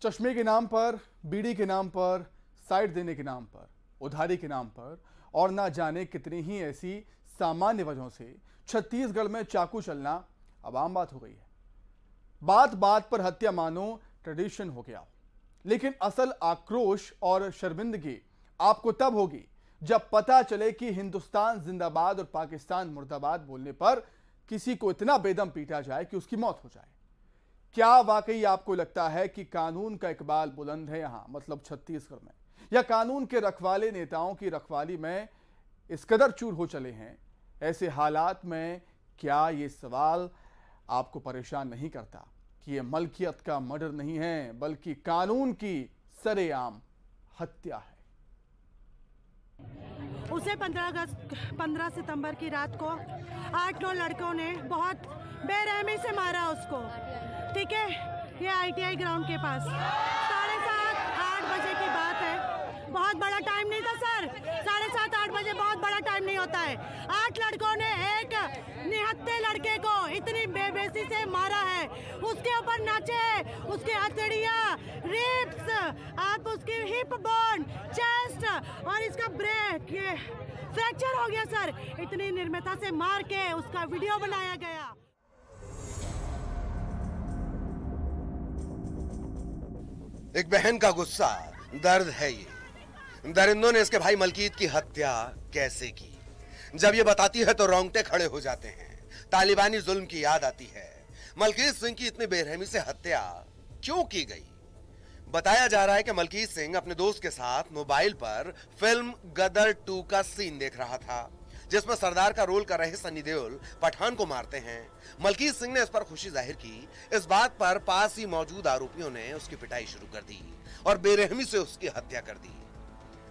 चश्मे के नाम पर, बीड़ी के नाम पर, साइड देने के नाम पर, उधारी के नाम पर और ना जाने कितनी ही ऐसी सामान्य वजहों से छत्तीसगढ़ में चाकू चलना अब आम बात हो गई है। बात बात पर हत्या मानो ट्रेडिशन हो गया। लेकिन असल आक्रोश और शर्मिंदगी आपको तब होगी जब पता चले कि हिंदुस्तान जिंदाबाद और पाकिस्तान मुर्दाबाद बोलने पर किसी को इतना बेदम पीटा जाए कि उसकी मौत हो जाए। क्या वाकई आपको लगता है कि कानून का इकबाल बुलंद है यहां, मतलब छत्तीसगढ़ में, या कानून के रखवाले नेताओं की रखवाली में इस कदर चूर हो चले हैं? ऐसे हालात में क्या ये सवाल आपको परेशान नहीं करता कि ये मलकियत का मर्डर नहीं है बल्कि कानून की सरेआम हत्या है? उसे 15 सितंबर की रात को 8-9 लड़कों ने बहुत बेरहमी से मारा उसको। ठीक है, ये ITI ग्राउंड के पास 7:30-8 बजे की बात है। बहुत बड़ा टाइम नहीं था सर, 7:30-8 बजे बहुत बड़ा टाइम नहीं होता है। 8 लड़कों ने एक निहत्थे लड़के को इतनी बेबसी से मारा है, उसके ऊपर नाचे हैं, उसकी हथेलियां, रिब्स, आप उसकी हिप बोन, चेस्ट और इसका ब्रेक ये फ्रैक्चर हो गया सर। इतनी निर्ममता से मार के उसका वीडियो बनाया गया। एक बहन का गुस्सा, दर्द है ये। दरिंदों ने इसके भाई मलकीत की हत्या कैसे की? जब ये बताती है तो रोंगटे खड़े हो जाते हैं। तालिबानी जुल्म की याद आती है। मलकीत सिंह की इतनी बेरहमी से हत्या क्यों की गई? बताया जा रहा है कि मलकीत सिंह अपने दोस्त के साथ मोबाइल पर फिल्म गदर 2 का सीन देख रहा था, जिसमें सरदार का रोल कर रहे सनी देओल पठान को मारते हैं। मलकीत सिंह ने इस पर खुशी जाहिर की। इस बात पर पास ही मौजूद आरोपियों ने उसकी पिटाई शुरू कर दी और बेरहमी से उसकी हत्या कर दी।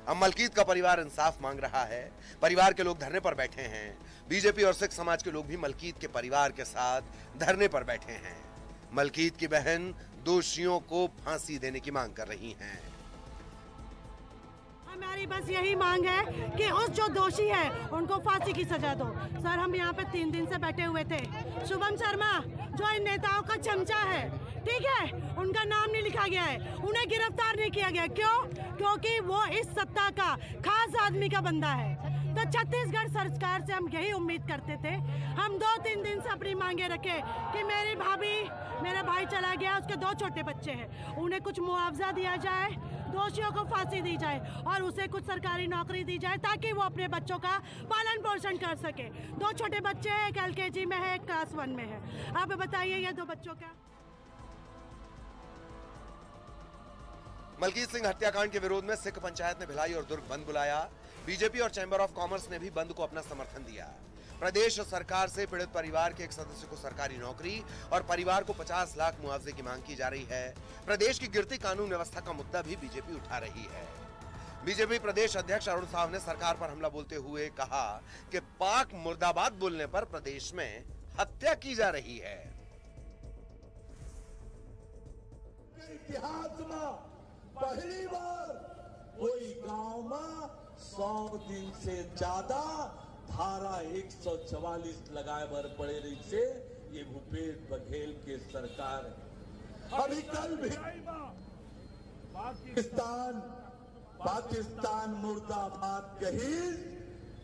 अब मलकीत का परिवार इंसाफ मांग रहा है। परिवार के लोग धरने पर बैठे हैं। बीजेपी और सिख समाज के लोग भी मलकीत के परिवार के साथ धरने पर बैठे हैं। मलकीत की बहन दोषियों को फांसी देने की मांग कर रही हैं। हमारी बस यही मांग है कि उस जो दोषी है उनको फांसी की सजा दो। सर, हम यहाँ पे 3 दिन से बैठे हुए थे। शुभम शर्मा जो इन नेताओं का चमचा है, ठीक है, उनका नाम नहीं लिखा गया है, उन्हें गिरफ्तार नहीं किया गया। क्यों? क्योंकि वो इस सत्ता का खास आदमी का बंदा है। तो छत्तीसगढ़ सरकार से हम यही उम्मीद करते थे। हम 2-3 दिन से अपनी मांगे रखे कि मेरी भाभी, मेरा भाई चला गया, उसके 2 छोटे बच्चे हैं, उन्हें कुछ मुआवजा दिया जाए, दोषियों को फांसी दी जाए और उसे कुछ सरकारी नौकरी दी जाए ताकि वो अपने बच्चों का पालन पोषण कर सके। 2 छोटे बच्चे हैं, एक LKG में है, एक क्लास 1 में है। आप बताइए ये 2 बच्चों का। मलकीत सिंह हत्याकांड के विरोध में सिख पंचायत ने भिलाई और दुर्ग बंद बुलाया। बीजेपी और चैंबर ऑफ कॉमर्स ने भी बंद को अपना समर्थन दिया। प्रदेश सरकार से पीड़ित परिवार के एक सदस्य को सरकारी नौकरी और परिवार को 50 लाख मुआवजे की मांग की जा रही है। प्रदेश की गिरती कानून व्यवस्था का मुद्दा भी बीजेपी उठा रही है। बीजेपी प्रदेश अध्यक्ष अरुण साव ने सरकार पर हमला बोलते हुए कहा कि पाक मुर्दाबाद बोलने पर प्रदेश में हत्या की जा रही है। इतिहास में पहली बार कोई गांव में 100 दिन से ज्यादा धारा 144 लगाए बर पड़े रही से ये भूपेश बघेल के सरकार है। अभी कल भी पाकिस्तान मुर्दाबाद कही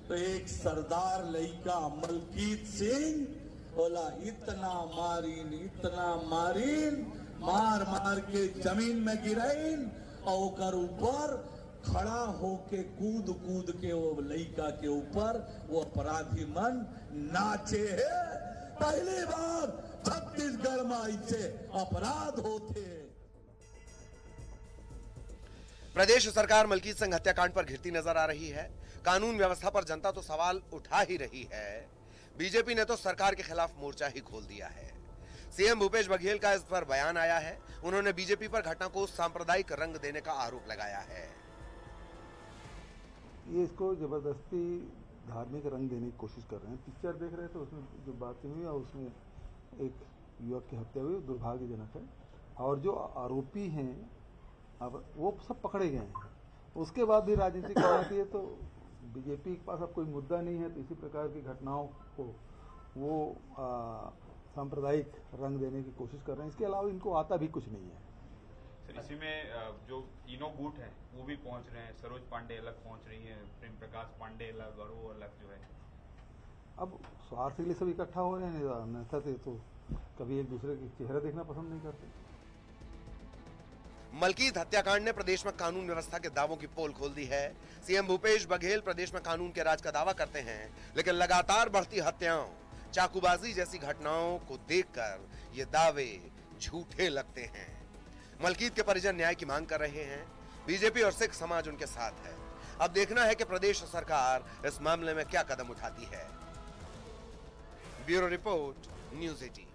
तो एक सरदार लड़का मलकीत सिंह बोला इतना मारीन मार मार के जमीन में गिराइन और ऊपर खड़ा होके कूद के वो लड़का के ऊपर वो अपराधी मन नाचे है। पहली बार छत्तीसगढ़ में ऐसे अपराध होते। प्रदेश सरकार मलकीत सिंह हत्याकांड पर घिरती नजर आ रही है। कानून व्यवस्था पर जनता तो सवाल उठा ही रही है। बीजेपी ने तो सरकार के खिलाफ मोर्चा ही खोल दिया है। सीएम भूपेश बघेल का इस पर बयान आया है। उन्होंने बीजेपी पर घटना को सांप्रदायिक रंग देने का आरोप लगाया है। ये इसको जबरदस्ती धार्मिक रंग देने की कोशिश कर रहे हैं। पिक्चर देख रहे थे, उसमें जो बातें हुई और उसमें एक युवक की हत्या हुई, दुर्भाग्यजनक है। और जो आरोपी हैं अब वो सब पकड़े गए हैं। उसके बाद भी राजनीति कराती है तो बीजेपी के पास अब कोई मुद्दा नहीं है, तो इसी प्रकार की घटनाओं को वो सांप्रदायिक रंग देने की कोशिश कर रहे हैं। इसके अलावा इनको आता भी कुछ नहीं है। उसी में जो तीनों गुट हैं वो भी पहुंच रहे हैं। सरोज पांडे अलग पहुंच रही है, प्रेम प्रकाश पांडे अलग, और वो अलग जो है। अब स्वार्थ के लिए सब इकट्ठा हो रहे हैं, अन्यथा तो कभी एक दूसरे के चेहरा देखना पसंद नहीं करते। मलकीत हत्याकांड ने प्रदेश में कानून व्यवस्था के दावों की पोल खोल दी है। सीएम भूपेश बघेल प्रदेश में कानून के राज का दावा करते हैं, लेकिन लगातार बढ़ती हत्याओं, चाकूबाजी जैसी घटनाओं को देखकर ये दावे झूठे लगते हैं। मलकीत के परिजन न्याय की मांग कर रहे हैं। बीजेपी और सिख समाज उनके साथ है। अब देखना है कि प्रदेश सरकार इस मामले में क्या कदम उठाती है। Bureau report, news 18।